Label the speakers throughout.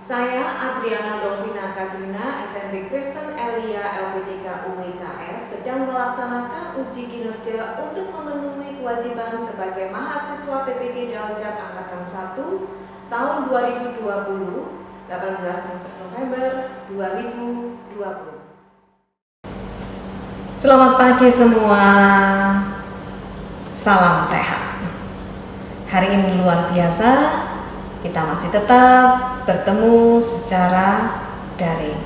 Speaker 1: Saya Adriana Dolvina Katrina, SMP Kristen Elia LPTK UIKS sedang melaksanakan uji kinerja untuk memenuhi kewajiban sebagai mahasiswa PPD Daljak Angkatan 1 tahun 2020, 18 November 2020. Selamat pagi semua, salam sehat. Hari ini luar biasa, kita masih tetap bertemu secara daring.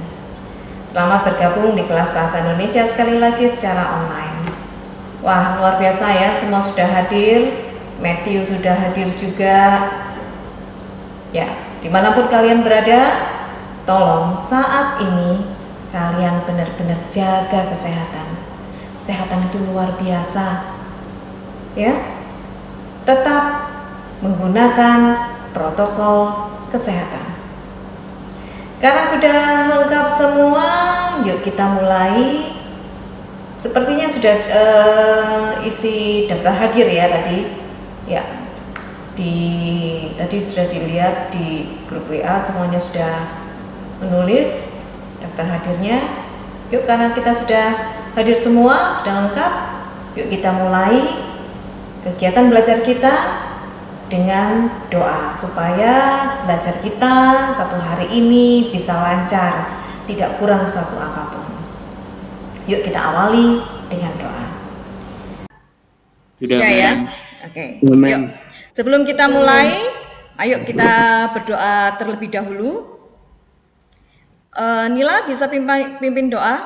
Speaker 1: Selamat bergabung di kelas bahasa Indonesia sekali lagi secara online. Wah, luar biasa ya, semua sudah hadir. Matthew sudah hadir juga. Ya, dimanapun kalian berada, tolong saat ini kalian benar-benar jaga kesehatan. Kesehatan itu luar biasa. Ya, tetap menggunakan protokol kesehatan. Karena sudah lengkap semua, yuk kita mulai. Sepertinya sudah isi daftar hadir ya tadi. Ya, tadi sudah dilihat di grup WA, semuanya sudah menulis daftar hadirnya. Yuk, karena kita sudah hadir semua, sudah lengkap, yuk kita mulai kegiatan belajar kita dengan doa supaya belajar kita satu hari ini bisa lancar, tidak kurang suatu apapun. Yuk kita awali dengan doa.
Speaker 2: Sudah
Speaker 1: ya? Oke. Yuk. Sebelum kita mulai, ayo kita berdoa terlebih dahulu. Nila bisa pimpin doa?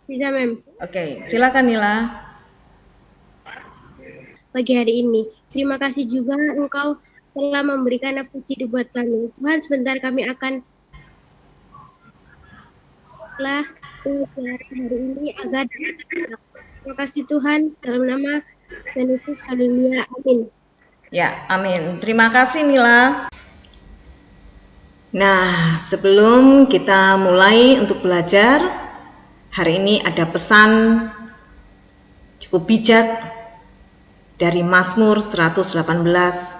Speaker 3: Bisa, Mem.
Speaker 1: Oke, silakan Nila.
Speaker 3: Pagi hari ini, terima kasih juga Engkau telah memberikan nafas hidup buat kami. Tuhan, sebentar kami akan telah belajar hari ini agar terima kasih Tuhan, dalam nama Tuhan Yesus, haleluya, amin.
Speaker 1: Ya, amin. Terima kasih Nila. Nah, sebelum kita mulai untuk belajar, hari ini ada pesan cukup bijak dari Mazmur 118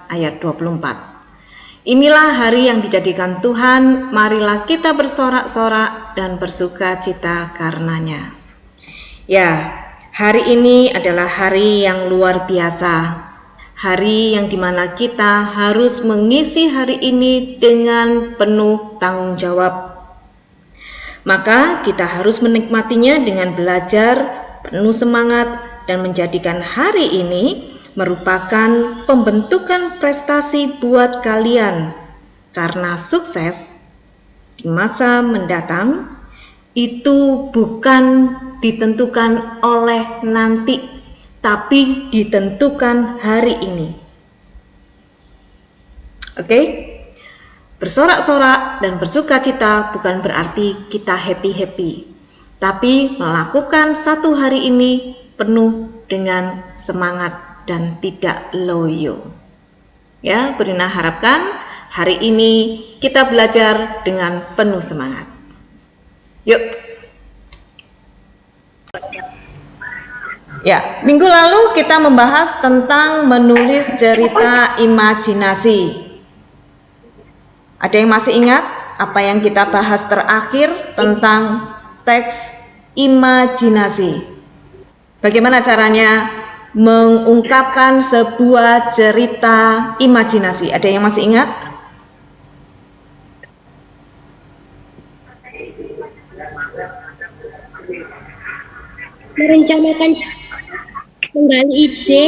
Speaker 1: ayat 24. Inilah hari yang dijadikan Tuhan, marilah kita bersorak-sorak dan bersuka cita karenanya. Ya, hari ini adalah hari yang luar biasa. Hari yang dimana kita harus mengisi hari ini dengan penuh tanggung jawab. Maka kita harus menikmatinya dengan belajar penuh semangat dan menjadikan hari ini merupakan pembentukan prestasi buat kalian, karena sukses di masa mendatang itu bukan ditentukan oleh nanti, tapi ditentukan hari ini. Oke? Bersorak-sorak dan bersuka cita bukan berarti kita happy-happy, tapi melakukan satu hari ini penuh dengan semangat dan tidak loyo. Ya, Brina harapkan hari ini kita belajar dengan penuh semangat. Yuk. Ya, minggu lalu kita membahas tentang menulis cerita imajinasi. Ada yang masih ingat apa yang kita bahas terakhir tentang teks imajinasi? Bagaimana caranya mengungkapkan sebuah cerita imajinasi? Ada yang masih ingat?
Speaker 3: Merencanakan, menggali ide,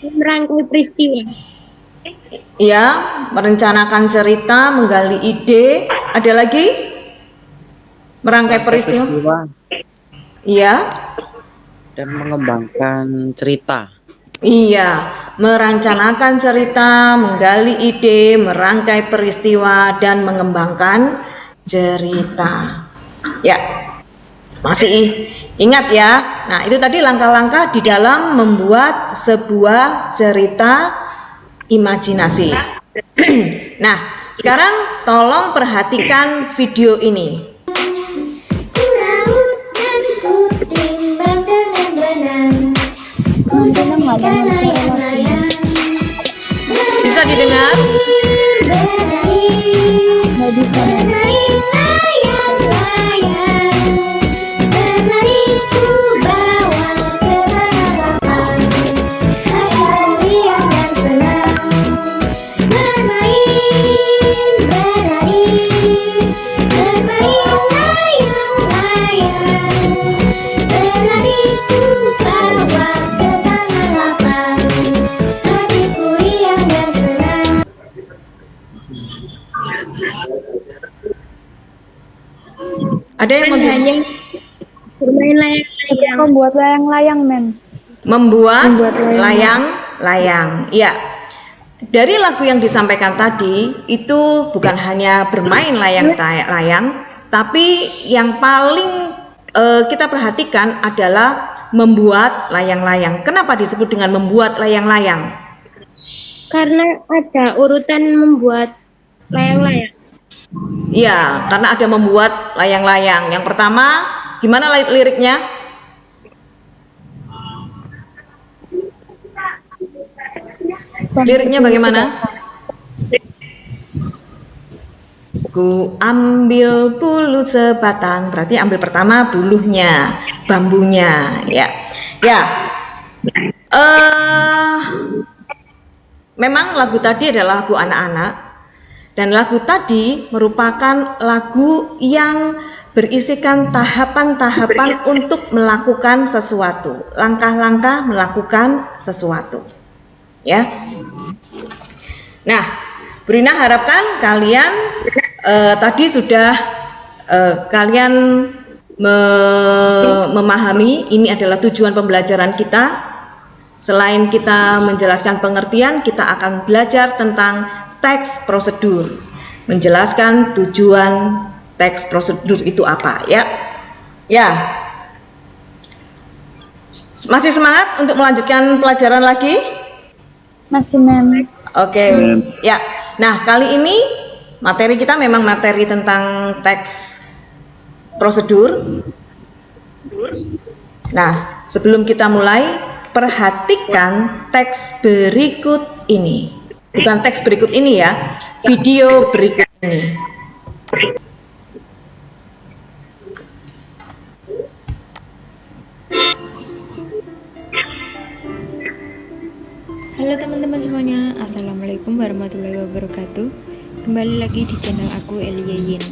Speaker 3: merangkai peristiwa.
Speaker 1: Ya, merencanakan cerita, menggali ide. Ada lagi? Merangkai peristiwa. Iya.
Speaker 2: Dan mengembangkan cerita.
Speaker 1: Iya, merencanakan cerita, menggali ide, merangkai peristiwa, dan mengembangkan cerita. Ya, masih ingat ya? Nah, itu tadi langkah-langkah di dalam membuat sebuah cerita imajinasi. Nah, sekarang tolong perhatikan video ini.
Speaker 3: Bisa didengar?
Speaker 4: Jadi
Speaker 1: Ada yang mau
Speaker 3: hanya bermain layang-layang.
Speaker 4: Membuat layang-layang, men.
Speaker 1: membuat
Speaker 4: Membuat
Speaker 1: layang-layang. Ya. Dari lagu yang disampaikan tadi itu bukan hanya bermain layang-layang, tapi yang paling kita perhatikan adalah membuat layang-layang. Kenapa disebut dengan membuat layang-layang?
Speaker 3: Karena ada urutan membuat layang-layang.
Speaker 1: Iya, karena ada membuat layang-layang. Yang pertama, gimana liriknya? Liriknya bagaimana? Ku ambil bulu sebatang, berarti ambil pertama bulunya, bambunya, ya. Ya. Memang lagu tadi adalah lagu anak-anak, dan lagu tadi merupakan lagu yang berisikan tahapan-tahapan untuk melakukan sesuatu, langkah-langkah melakukan sesuatu. Ya. Nah, Brina harapkan kalian tadi sudah kalian memahami ini adalah tujuan pembelajaran kita. Selain kita menjelaskan pengertian, kita akan belajar tentang teks prosedur, menjelaskan tujuan teks prosedur itu apa, ya. Ya. Masih semangat untuk melanjutkan pelajaran lagi?
Speaker 4: Masih, mem.
Speaker 1: Oke, ya. Nah, kali ini materi kita memang materi tentang teks prosedur. Nah, sebelum kita mulai, perhatikan teks berikut ini. Bukan teks berikut ini ya, video berikut ini.
Speaker 5: Halo teman-teman semuanya, Assalamualaikum warahmatullahi wabarakatuh. Kembali lagi di channel aku, Elia Yin.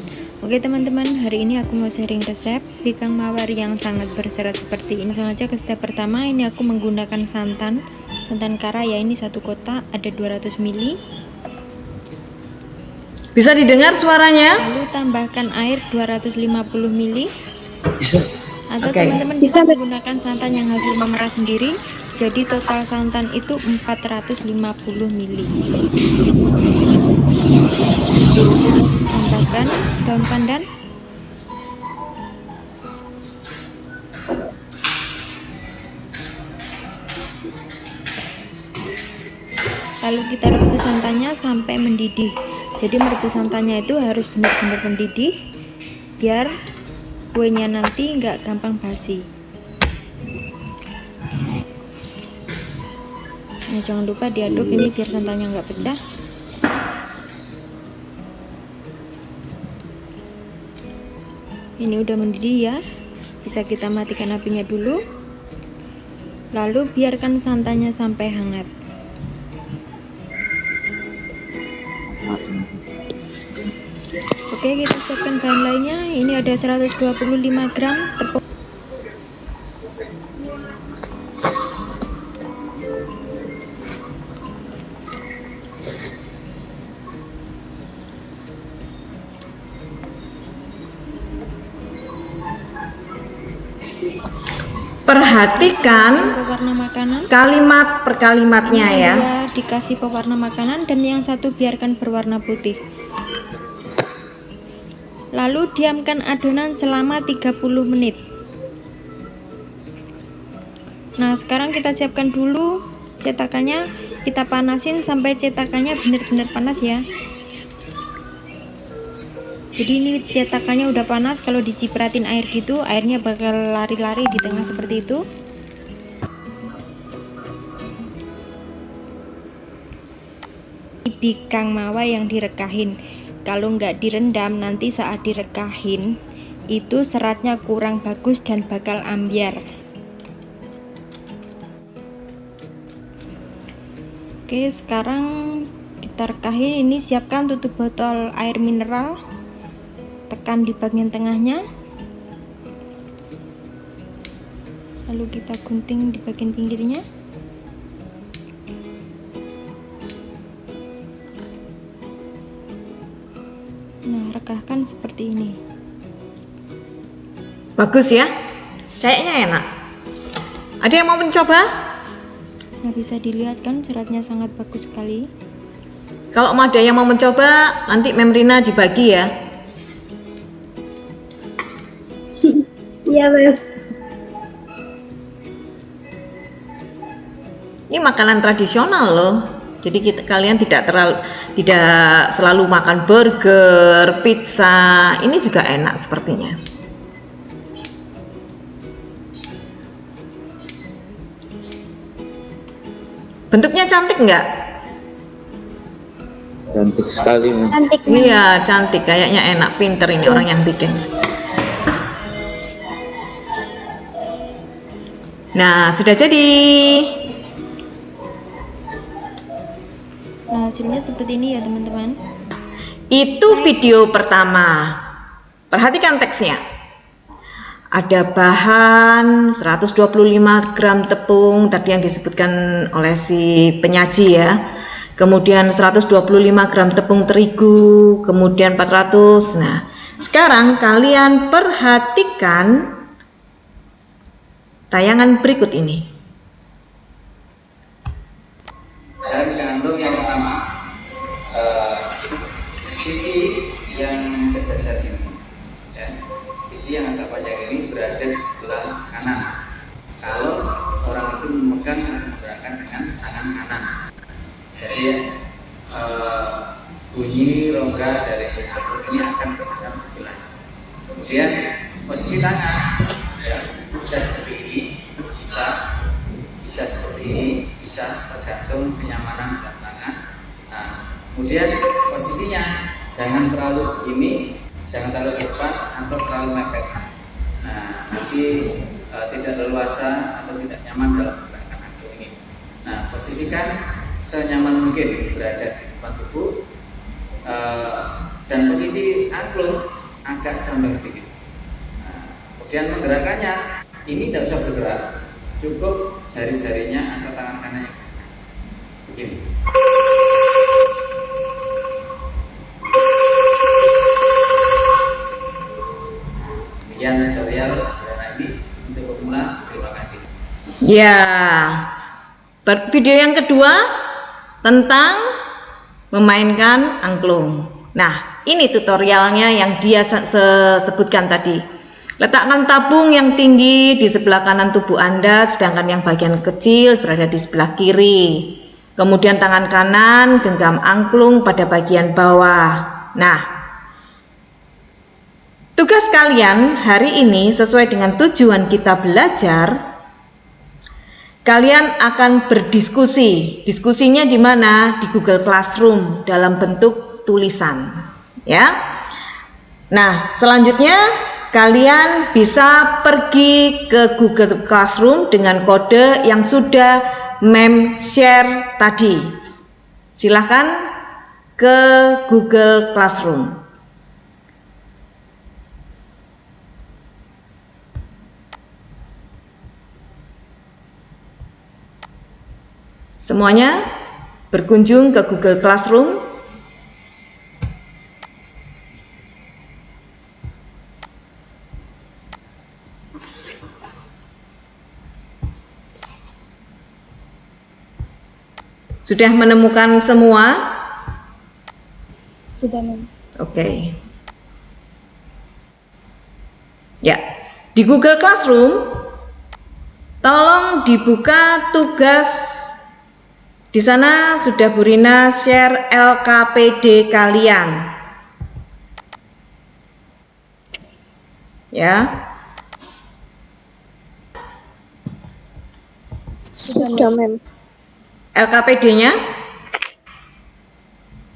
Speaker 5: Oke teman-teman, hari ini aku mau sharing resep bikang mawar yang sangat berserat seperti ini. Langsung aja ke step pertama. Ini aku menggunakan santan kara ya, ini 1 kotak, ada 200 ml.
Speaker 1: Bisa didengar suaranya?
Speaker 5: Lalu tambahkan air 250 ml.
Speaker 2: Bisa.
Speaker 5: Atau
Speaker 1: Oke.
Speaker 5: teman-teman bisa menggunakan santan yang hasil memerah sendiri. Jadi total santan itu 450 ml. Tambahkan daun pandan, lalu kita rebus santannya sampai mendidih. Jadi merebus santannya itu harus benar-benar mendidih biar kuenya nanti nggak gampang basi. Nah, jangan lupa diaduk ini biar santannya nggak pecah. Ini udah mendidih ya, bisa kita matikan apinya dulu, lalu biarkan santannya sampai hangat. Oke, kita siapkan bahan lainnya. Ini ada 125 gram tepung,
Speaker 1: Perhatikan
Speaker 5: pewarna makanan.
Speaker 1: kalimat per kalimatnya
Speaker 5: Ini
Speaker 1: ya.
Speaker 5: yang dua dikasih pewarna makanan dan yang satu biarkan berwarna putih. Lalu diamkan adonan selama 30 menit. Nah, sekarang kita siapkan dulu cetakannya. Kita panasin sampai cetakannya benar-benar panas ya. Jadi ini cetakannya udah panas, kalau dicipratin air gitu, airnya bakal lari-lari di tengah seperti itu. Bikang mawar yang direkahin, kalau nggak direndam nanti saat direkahin itu seratnya kurang bagus dan bakal ambiar. Oke, sekarang kita rekahin. Ini siapkan tutup botol air mineral, tekan di bagian tengahnya, lalu kita gunting di bagian pinggirnya. Nah, rekahkan seperti ini.
Speaker 1: Bagus ya, kayaknya enak. Ada yang mau mencoba?
Speaker 5: Nah, bisa dilihat kan seratnya sangat bagus sekali.
Speaker 1: Kalau ada yang mau mencoba, nanti Memrina dibagi ya.
Speaker 3: Iya, Mem.
Speaker 1: Ini makanan tradisional loh. Jadi kalian tidak selalu makan burger, pizza. Ini juga enak sepertinya. Bentuknya cantik nggak?
Speaker 2: Cantik sekali, Mem.
Speaker 4: Cantik, Mem.
Speaker 1: Iya, cantik. Kayaknya enak, pinter ini orang yang bikin. Nah, sudah jadi.
Speaker 5: Nah, hasilnya seperti ini ya teman-teman.
Speaker 1: Itu video pertama. Perhatikan teksnya. Ada bahan 125 gram tepung tadi yang disebutkan oleh si penyaji ya. Kemudian 125 gram tepung terigu, kemudian 400. Nah, sekarang kalian perhatikan tayangan berikut ini.
Speaker 6: Cara bikin angklung yang pertama, sisi yang sejajar ini, ya. Sisi yang agak panjang ini berada di sebelah kanan. Kalau orang itu memegang atau menggerakkan dengan tangan kanan, jadi bunyi rongga dari angklung ini akan terdengar jelas. Kemudian posisi tangan, ya, bisa seperti ini, bisa seperti ini, bisa tergantung kenyamanan dalam tangan. Nah, kemudian posisinya jangan terlalu begini, jangan terlalu depan atau terlalu mepet. Nah, nanti tidak leluasa atau tidak nyaman dalam menggunakan angklung ini. Nah, posisikan senyaman mungkin berada di depan tubuh, dan posisi angklung agak condong sedikit. Nah, kemudian menggerakkannya ini tidak usah bergerak, cukup jari-jarinya atau tangan kanannya begini. Demikian tutorial sederhana ini untuk pemula. Terima kasih.
Speaker 1: Ya, video yang kedua tentang memainkan angklung. Nah, ini tutorialnya yang dia sebutkan tadi. Letakkan tabung yang tinggi di sebelah kanan tubuh Anda, sedangkan yang bagian kecil berada di sebelah kiri. Kemudian tangan kanan genggam angklung pada bagian bawah. Nah, tugas kalian hari ini sesuai dengan tujuan kita belajar, kalian akan berdiskusi. Diskusinya di mana? Di Google Classroom dalam bentuk tulisan, ya. Nah, selanjutnya kalian bisa pergi ke Google Classroom dengan kode yang sudah Mem share tadi. Silahkan ke Google Classroom. Semuanya berkunjung ke Google Classroom. Sudah menemukan semua?
Speaker 4: Sudah, Mem.
Speaker 1: Oke. Ya, di Google Classroom tolong dibuka tugas. Di sana sudah Bu Rina share LKPD kalian. Ya.
Speaker 4: Sudah, Mem.
Speaker 1: LKPD-nya?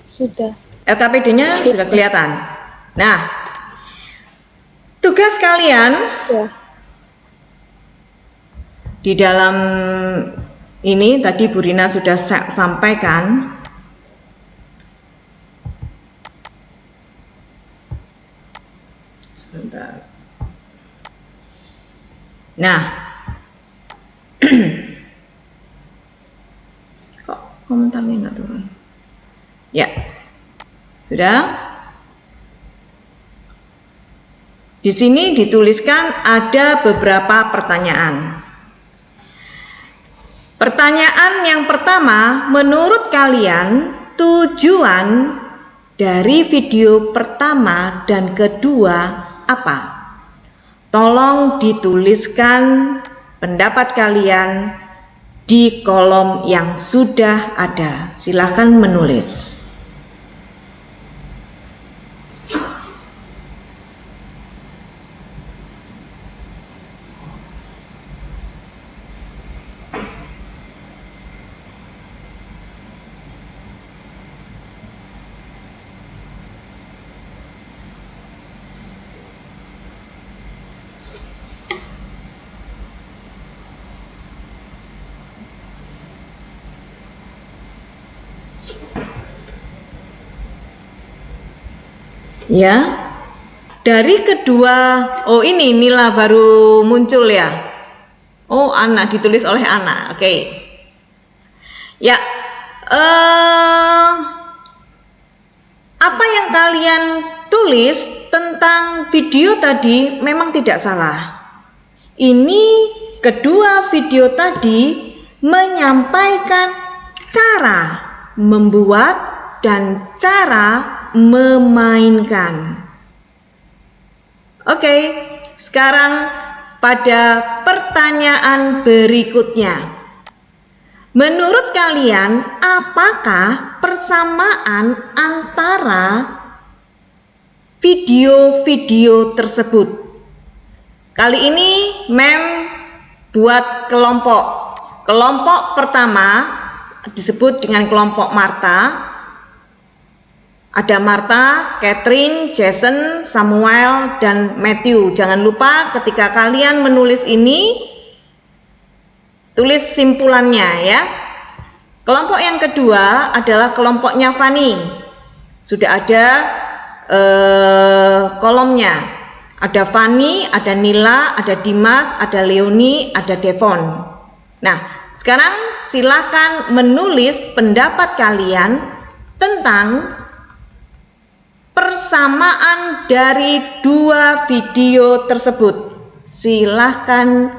Speaker 4: Sudah.
Speaker 1: LKPD-nya sudah kelihatan. Nah, tugas kalian
Speaker 4: Ya.
Speaker 1: di dalam ini tadi Bu Rina sudah sampaikan. Sebentar. Nah, kok komentarnya nggak turun? Ya, sudah. Di sini dituliskan ada beberapa pertanyaan. Pertanyaan yang pertama, menurut kalian tujuan dari video pertama dan kedua apa? Tolong dituliskan pendapat kalian di kolom yang sudah ada. Silahkan menulis. Ya, dari kedua, oh ini Nila baru muncul ya. Oh, anak, ditulis oleh anak. Oke. Ya, apa yang kalian tulis tentang video tadi memang tidak salah. Ini kedua video tadi menyampaikan cara membuat dan cara memainkan. Oke, sekarang pada pertanyaan berikutnya. Menurut kalian, apakah persamaan antara video-video tersebut? Kali ini Mem buat kelompok. Kelompok pertama disebut dengan kelompok Martha. Ada Martha, Catherine, Jason, Samuel, dan Matthew. Jangan lupa ketika kalian menulis ini, tulis simpulannya ya. Kelompok yang kedua adalah kelompoknya Fanny. Sudah ada kolomnya. Ada Fanny, ada Nila, ada Dimas, ada Leonie, ada Devon. Nah, sekarang silakan menulis pendapat kalian tentang persamaan dari dua video tersebut. Silahkan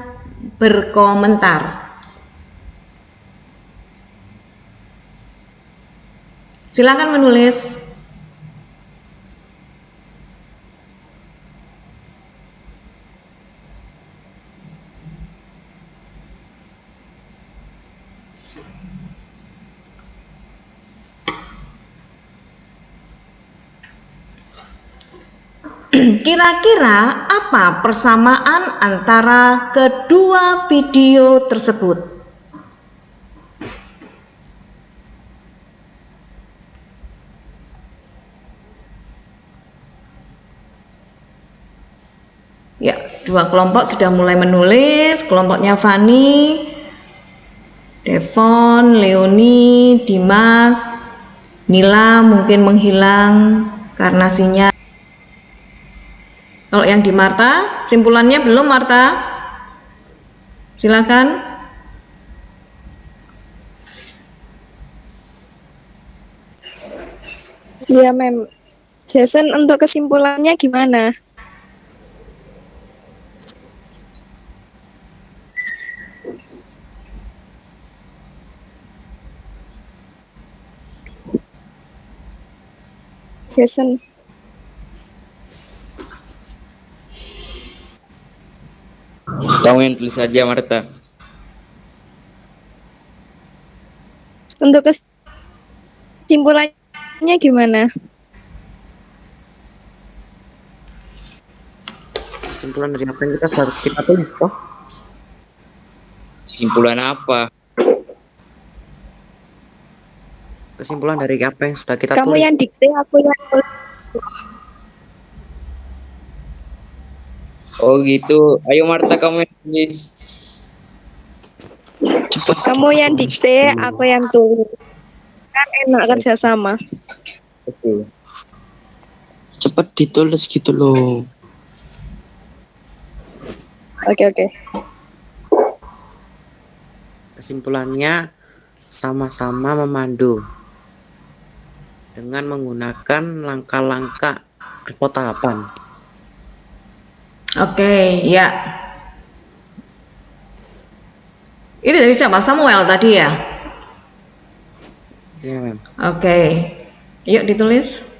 Speaker 1: berkomentar. Silahkan menulis. Kira-kira apa persamaan antara kedua video tersebut? Ya, dua kelompok sudah mulai menulis. Kelompoknya Fanny, Devon, Leonie, Dimas, Nila mungkin menghilang karena sinyal. Kalau yang di Martha, simpulannya belum Martha? Silakan.
Speaker 4: Iya, Mem. Jason, untuk kesimpulannya gimana? Jason.
Speaker 7: Kamu yang tulis aja, Marta.
Speaker 4: Untuk kesimpulannya gimana?
Speaker 2: Kesimpulan dari apa yang kita tulis toh?
Speaker 7: Kesimpulan apa?
Speaker 2: Kesimpulan dari apa yang sudah kita
Speaker 3: Kamu
Speaker 2: tulis.
Speaker 3: yang dikte, aku yang tulis.
Speaker 7: Oh gitu. Ayo Marta, kamu yang tulis.
Speaker 3: Kamu yang dikte, aku yang tulis. Kan enak kerja sama.
Speaker 7: Oke.
Speaker 2: Cepat ditulis gitu loh.
Speaker 3: Oke.
Speaker 2: Kesimpulannya sama-sama memandu dengan menggunakan langkah-langkah atau tahapan.
Speaker 1: Oke, ya. Itu dari siapa? Samuel tadi ya?
Speaker 2: Iya, Mem.
Speaker 1: Oke. Yuk ditulis.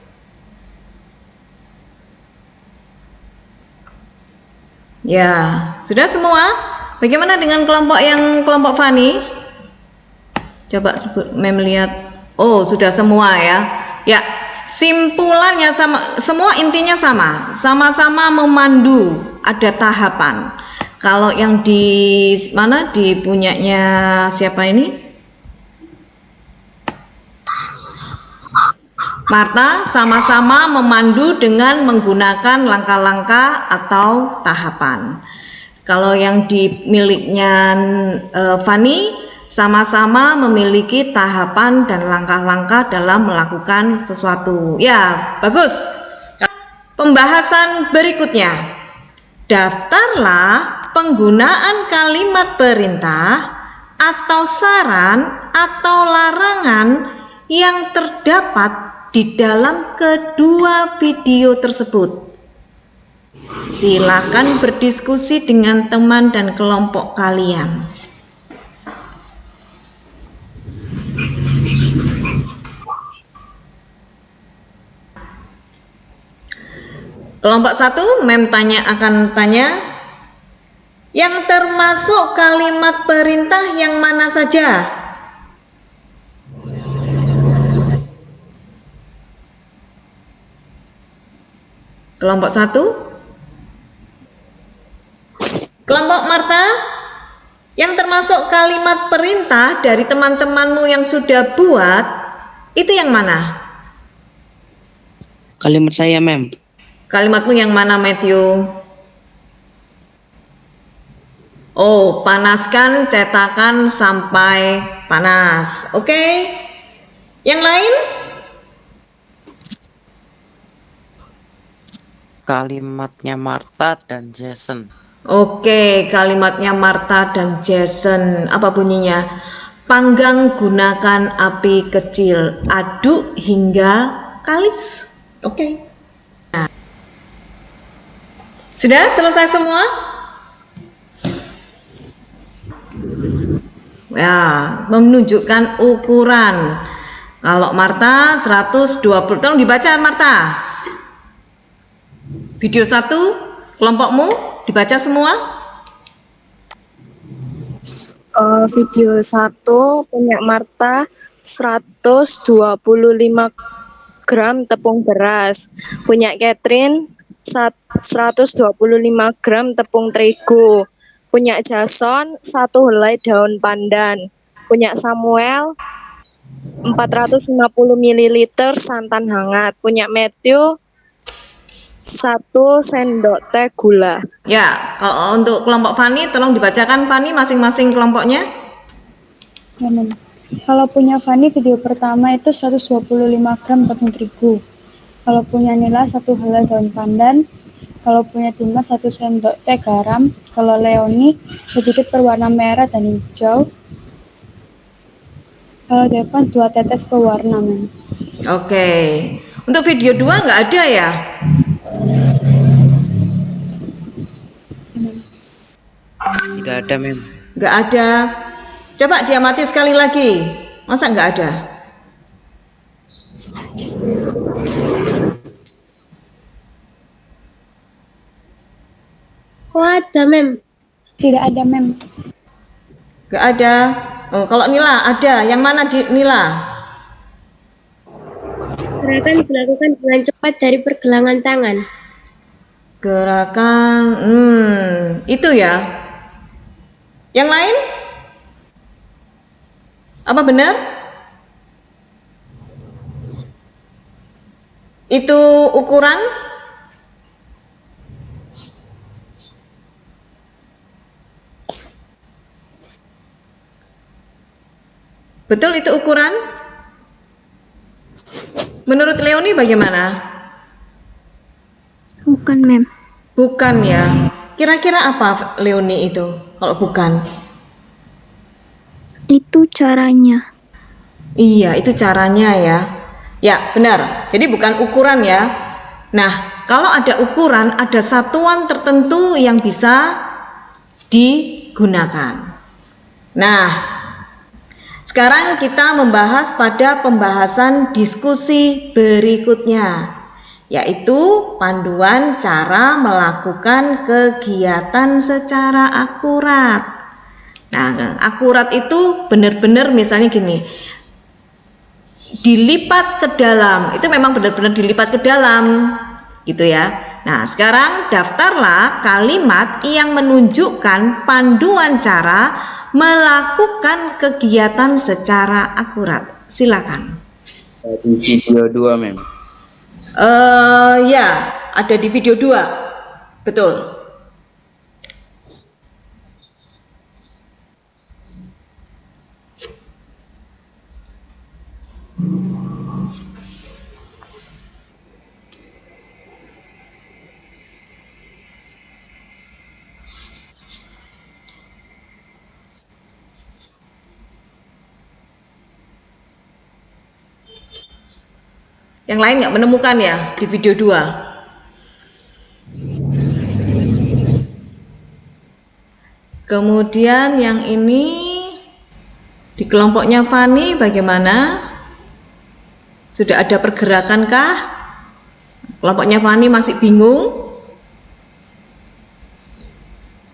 Speaker 1: Ya, sudah semua? Bagaimana dengan kelompok Fani? Coba sebut, Mem lihat. Oh, sudah semua ya. Ya, simpulannya sama, semua intinya sama. Sama-sama memandu, ada tahapan. Kalau yang di mana di punyanya siapa ini? Marta, sama-sama memandu dengan menggunakan langkah-langkah atau tahapan. Kalau yang di miliknya Fani, sama-sama memiliki tahapan dan langkah-langkah dalam melakukan sesuatu. Ya, bagus. Pembahasan berikutnya. Daftarlah penggunaan kalimat perintah atau saran atau larangan yang terdapat di dalam kedua video tersebut. Silakan berdiskusi dengan teman dan kelompok kalian. Kelompok 1, Mem akan tanya, yang termasuk kalimat perintah yang mana saja? Kelompok 1. Kelompok Marta, yang termasuk kalimat perintah dari teman-temanmu yang sudah buat, itu yang mana?
Speaker 2: Kalimat saya, Mem.
Speaker 1: Kalimatmu yang mana, Matthew? Oh, panaskan cetakan sampai panas. Oke. Yang lain?
Speaker 2: Kalimatnya Marta dan Jason.
Speaker 1: Oke, kalimatnya Marta dan Jason. Apa bunyinya? Panggang gunakan api kecil, aduk hingga kalis. Oke. Nah. Sudah selesai semua? Ya, menunjukkan ukuran. Kalau Marta 120, tolong dibaca Marta. Video 1, kelompokmu dibaca semua.
Speaker 4: Video 1 punya Marta 125 gram tepung beras. Punya Catherine 125 gram tepung terigu. Punya Jason 1 helai daun pandan. Punya Samuel 450 ml santan hangat. Punya Matthew 1 sendok teh gula.
Speaker 1: Ya, kalau untuk kelompok Fani, tolong dibacakan Fani masing-masing kelompoknya.
Speaker 8: Ya, Mem. Kalau punya Fani, video pertama itu 125 gram tepung terigu. Kalau punya Nila 1 helai daun pandan. Kalau punya Dimas 1 sendok teh garam. Kalau Leoni sedikit berwarna merah dan hijau. Kalau Devon 2 tetes pewarna, Mem.
Speaker 1: Oke. Untuk video 2 nggak ada ya?
Speaker 2: Tidak ada, Mem.
Speaker 1: Nggak ada. Coba diamati sekali lagi. Masa nggak ada?
Speaker 3: Kok ada, Mem?
Speaker 8: Tidak ada, Mem.
Speaker 1: Nggak ada. Oh, kalau Nila ada. Yang mana Nila?
Speaker 3: Gerakan dilakukan dengan cepat dari pergelangan tangan.
Speaker 1: Gerakan, itu ya. Yang lain? Apa benar? Itu ukuran? Betul itu ukuran? Menurut Leoni bagaimana?
Speaker 8: Bukan, Mem.
Speaker 1: Bukan ya. Kira-kira apa Leoni itu kalau bukan?
Speaker 8: Itu caranya.
Speaker 1: Iya, itu caranya ya. Ya, benar. Jadi bukan ukuran ya. Nah, kalau ada ukuran, ada satuan tertentu yang bisa digunakan. Nah, sekarang kita membahas pada pembahasan diskusi berikutnya, yaitu panduan cara melakukan kegiatan secara akurat. Nah, akurat itu benar-benar misalnya gini, dilipat ke dalam, itu memang benar-benar dilipat ke dalam gitu ya. Nah, sekarang daftarlah kalimat yang menunjukkan panduan cara melakukan kegiatan secara akurat. Silakan.
Speaker 7: Di video 2, Mem.
Speaker 1: Ya, ada di video 2. Betul. Yang lain nggak menemukan ya di video 2. Kemudian yang ini di kelompoknya Fani bagaimana? Sudah ada pergerakan kah? Kelompoknya Fani masih bingung?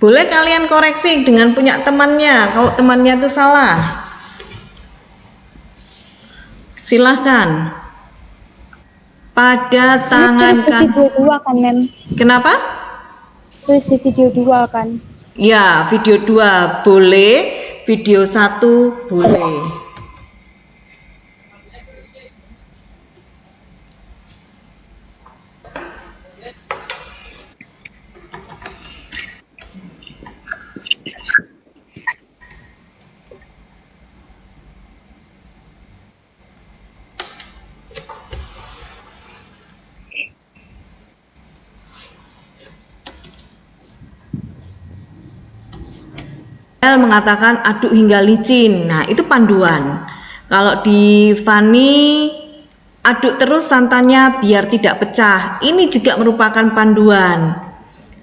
Speaker 1: Boleh kalian koreksi dengan punya temannya kalau temannya itu salah. Silahkan. Pada tangan
Speaker 8: kan. Video 2 kan, Mem?
Speaker 1: Kenapa?
Speaker 8: Tulis di video 2 kan?
Speaker 1: Ya, video 2 boleh, video 1 boleh. Mengatakan aduk hingga licin. Nah, itu panduan. Kalau di Fani, aduk terus santannya biar tidak pecah. Ini juga merupakan panduan.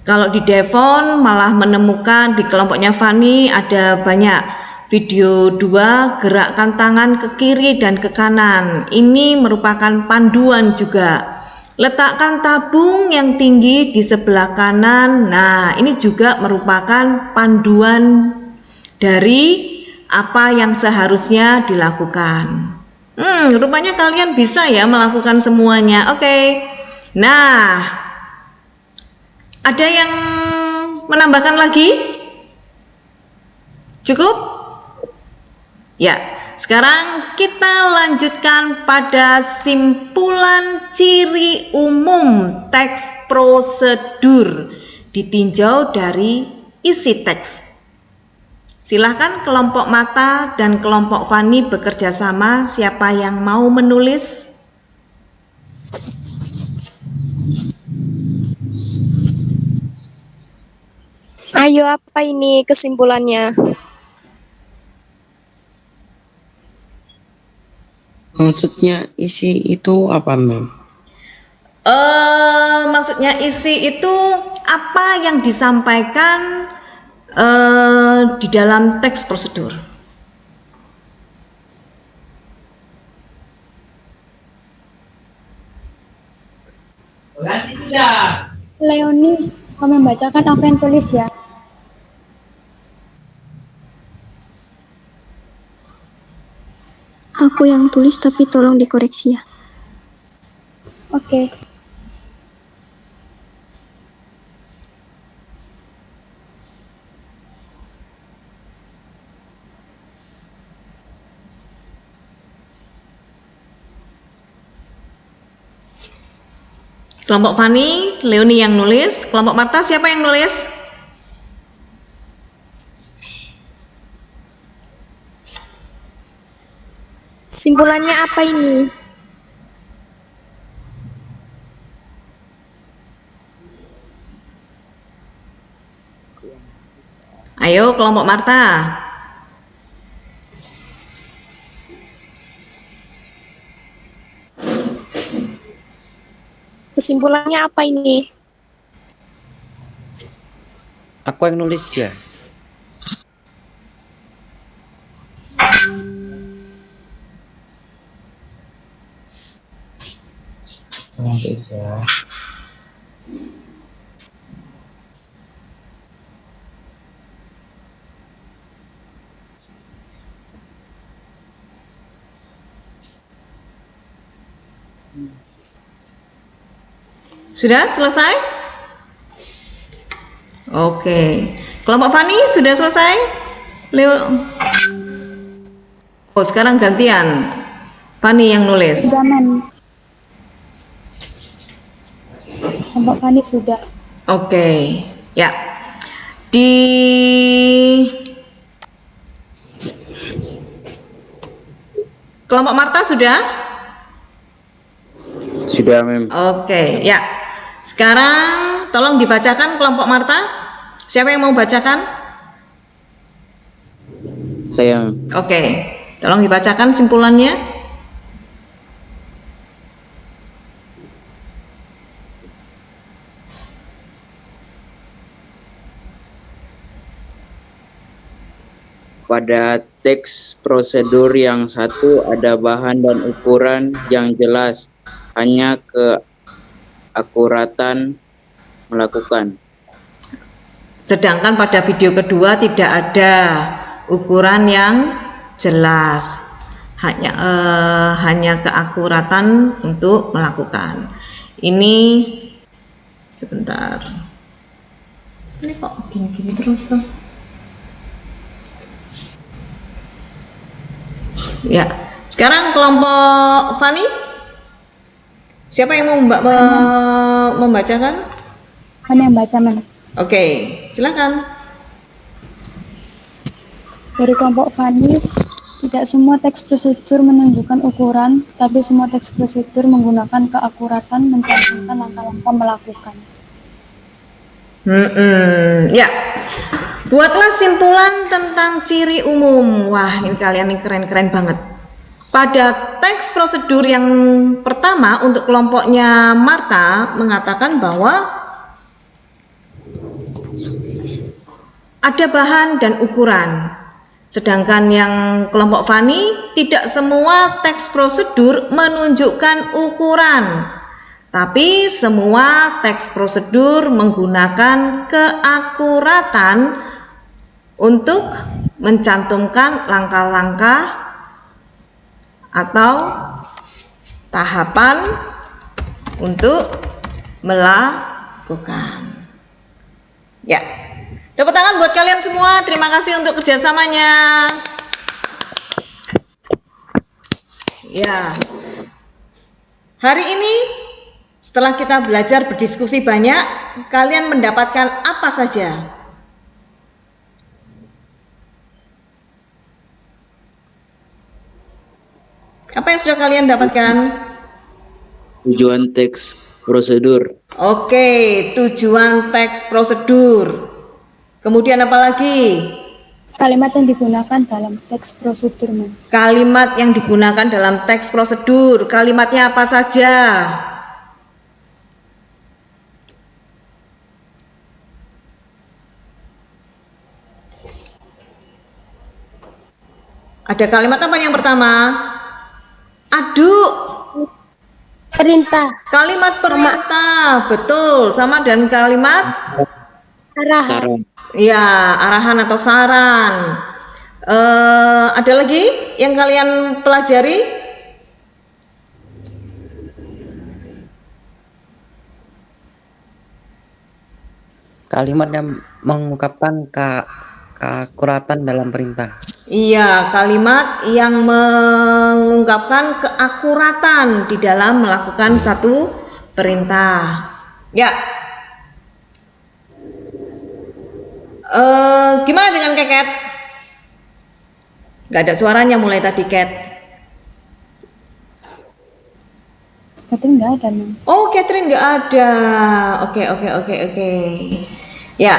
Speaker 1: Kalau di Devon malah menemukan di kelompoknya Fani ada banyak. Video 2, gerakkan tangan ke kiri dan ke kanan. Ini merupakan panduan juga. Letakkan tabung yang tinggi di sebelah kanan. Nah, ini juga merupakan panduan dari apa yang seharusnya dilakukan. Rupanya kalian bisa ya melakukan semuanya. Oke. Nah, ada yang menambahkan lagi? Cukup? Ya. Sekarang kita lanjutkan pada simpulan ciri umum teks prosedur ditinjau dari isi teks. Silahkan kelompok Mata dan kelompok Fani bekerja sama. Siapa yang mau menulis?
Speaker 4: Ayo, apa ini kesimpulannya?
Speaker 2: Maksudnya isi itu apa, Mem?
Speaker 1: Maksudnya isi itu apa yang disampaikan di dalam teks prosedur.
Speaker 8: Leoni, kamu membacakan apa yang tulis ya?
Speaker 3: Aku yang tulis tapi tolong dikoreksi ya.
Speaker 8: Oke.
Speaker 1: Kelompok Fani, Leoni yang nulis. Kelompok Marta, siapa yang nulis?
Speaker 4: Simpulannya apa ini?
Speaker 1: Ayo kelompok Marta.
Speaker 4: Kesimpulannya apa ini?
Speaker 2: Aku yang nulis ya.
Speaker 1: Sudah selesai? Oke. Kelompok Fani sudah selesai? Leo. Oh, sekarang gantian. Fani yang nulis.
Speaker 8: Sudah, Men. Kelompok Fani sudah.
Speaker 1: Oke. Ya. Di kelompok Marta sudah?
Speaker 7: Sudah, Mem.
Speaker 1: Oke, ya. Sekarang tolong dibacakan kelompok Marta. Siapa yang mau bacakan?
Speaker 7: Saya, Mem.
Speaker 1: Oke, tolong dibacakan simpulannya.
Speaker 7: Pada teks prosedur yang satu ada bahan dan ukuran yang jelas, hanya keakuratan melakukan.
Speaker 1: Sedangkan pada video kedua tidak ada ukuran yang jelas, hanya keakuratan untuk melakukan. Ini sebentar. Ini kok gini-gini terus tuh. Ya, sekarang kelompok Fani. Siapa yang mau membacakan?
Speaker 8: Fani yang baca, Men.
Speaker 1: Oke, silakan.
Speaker 8: Dari kelompok Fani, tidak semua teks prosedur menunjukkan ukuran, tapi semua teks prosedur menggunakan keakuratan mencantumkan langkah-langkah melakukan.
Speaker 1: Ya, buatlah simpulan tentang ciri umum. Wah, ini kalian ini keren-keren banget. Pada teks prosedur yang pertama untuk kelompoknya Marta mengatakan bahwa ada bahan dan ukuran. Sedangkan yang kelompok Fani, tidak semua teks prosedur menunjukkan ukuran. Tapi semua teks prosedur menggunakan keakuratan untuk mencantumkan langkah-langkah atau tahapan untuk melakukan. Ya, tepuk tangan buat kalian semua. Terima kasih untuk kerjasamanya. Ya, hari ini setelah kita belajar berdiskusi banyak, kalian mendapatkan apa saja? Apa yang sudah kalian dapatkan?
Speaker 7: Tujuan teks prosedur.
Speaker 1: Oke, tujuan teks prosedur. Kemudian apa lagi?
Speaker 8: Kalimat yang digunakan dalam teks prosedur, Men.
Speaker 1: Kalimat yang digunakan dalam teks prosedur. Kalimatnya apa saja? Ada kalimat apa yang pertama? Aduk.
Speaker 3: Perintah.
Speaker 1: Kalimat perintah, betul. Sama dan kalimat
Speaker 3: Arahan.
Speaker 1: ya, arahan atau saran. Ada lagi yang kalian pelajari?
Speaker 2: Kalimat yang mengungkapkan keakuratan dalam perintah.
Speaker 1: Iya, kalimat yang mengungkapkan keakuratan di dalam melakukan satu perintah. Ya. Gimana dengan Keket? Gak ada suaranya mulai tadi, Ket.
Speaker 8: Catherine nggak ada, Men.
Speaker 1: Oh, Catherine nggak ada. Oke. Ya,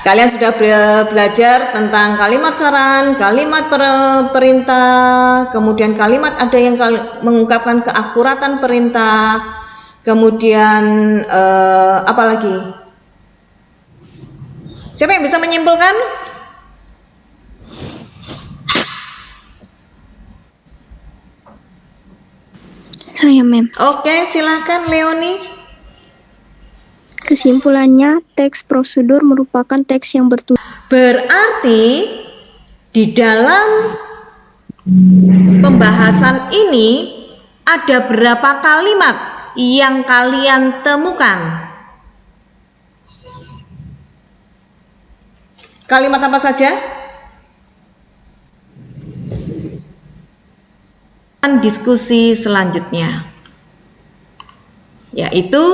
Speaker 1: kalian sudah belajar tentang kalimat saran, kalimat perintah, kemudian kalimat ada yang mengungkapkan keakuratan perintah, Kemudian apa lagi? Siapa yang bisa menyimpulkan?
Speaker 3: Saya, Mem.
Speaker 1: Oke, silakan Leoni.
Speaker 3: Kesimpulannya, teks prosedur merupakan teks yang bertujuan.
Speaker 1: Berarti di dalam pembahasan ini ada berapa kalimat yang kalian temukan? Kalimat apa saja? Diskusi selanjutnya, yaitu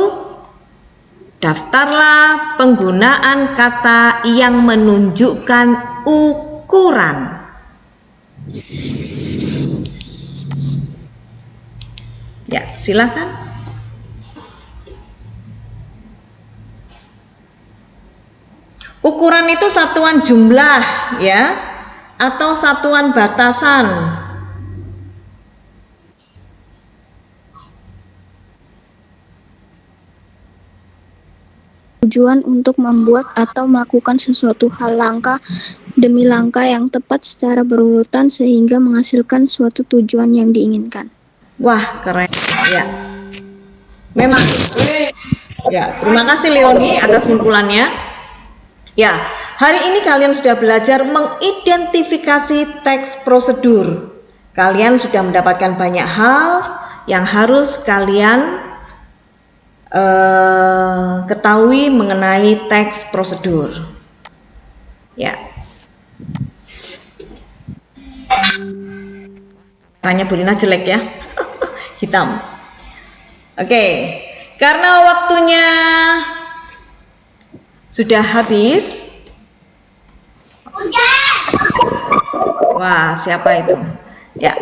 Speaker 1: daftarlah penggunaan kata yang menunjukkan ukuran. Ya, silakan. Ukuran itu satuan jumlah, ya, atau satuan batasan.
Speaker 3: Tujuan untuk membuat atau melakukan sesuatu hal langkah demi langkah yang tepat secara berurutan sehingga menghasilkan suatu tujuan yang diinginkan.
Speaker 1: Wah, keren ya. Memang. Ya, terima kasih Leoni atas simpulannya. Ya, hari ini kalian sudah belajar mengidentifikasi teks prosedur. Kalian sudah mendapatkan banyak hal yang harus kalian ketahui mengenai teks prosedur. Ya. Warnanya Bu Lina jelek ya. Hitam. Oke, karena waktunya sudah habis. Wah, siapa itu? Ya,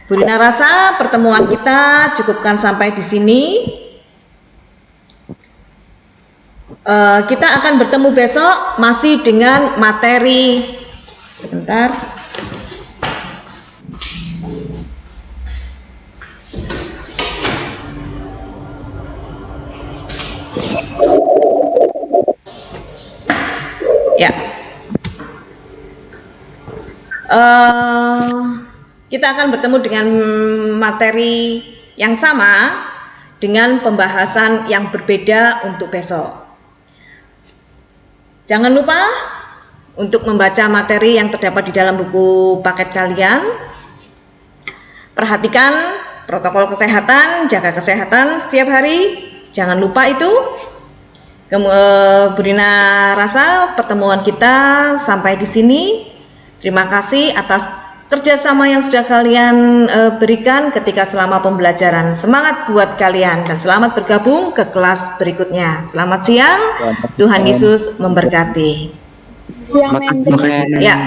Speaker 1: Bu Lina rasa pertemuan kita cukupkan sampai di sini. Kita akan bertemu besok masih dengan materi. Sebentar. Ya. Kita akan bertemu dengan materi yang sama dengan pembahasan yang berbeda untuk besok. Jangan lupa untuk membaca materi yang terdapat di dalam buku paket kalian. Perhatikan protokol kesehatan, jaga kesehatan setiap hari. Jangan lupa itu. Bu Lina rasa pertemuan kita sampai di sini. Terima kasih atas kerjasama yang sudah kalian berikan ketika selama pembelajaran. Semangat buat kalian dan selamat bergabung ke kelas berikutnya. Selamat siang, Tuhan Yesus memberkati.
Speaker 8: Siang, Mem.
Speaker 1: Ya.